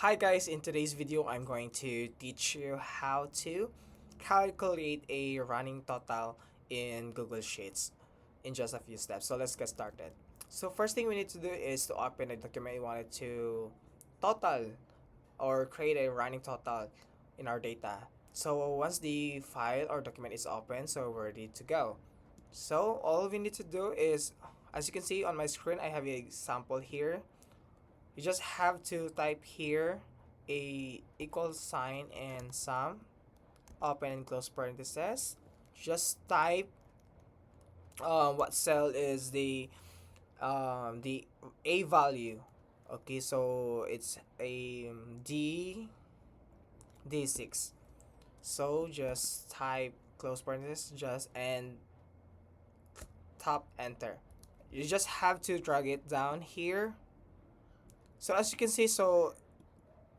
Hi guys, in today's video I'm going to teach you how to calculate a running total in Google Sheets in just a few steps. So let's get started. So first thing we need to do is to open a document you wanted to total or create a running total in our data. So once the file or document is open, so we're ready to go. So all we need to do is, as you can see on my screen, I have a sample here. You just have to type here a equal sign and sum, open and close parentheses. Just type what cell is the a value. Okay, so it's a D6. So just type close parenthesis just and tap enter. You just have to drag it down here. So as you can see, so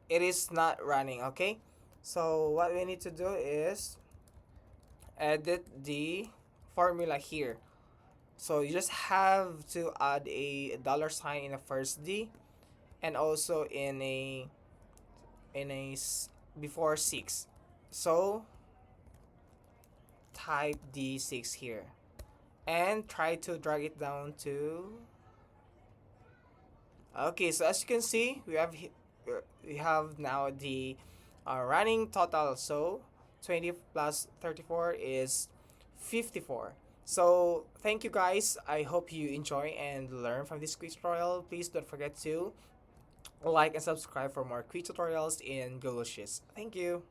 it is not running. Okay, so what we need to do is edit the formula here. So you just have to add a dollar sign in the first D and also in a before 6. So type D6 here and try to drag it down to. Okay, so as you can see, we have now the running total. So 20 plus 34 is 54. So thank you guys. I hope you enjoy and learn from this quiz tutorial. Please don't forget to like and subscribe for more quiz tutorials in Google Sheets. Thank you.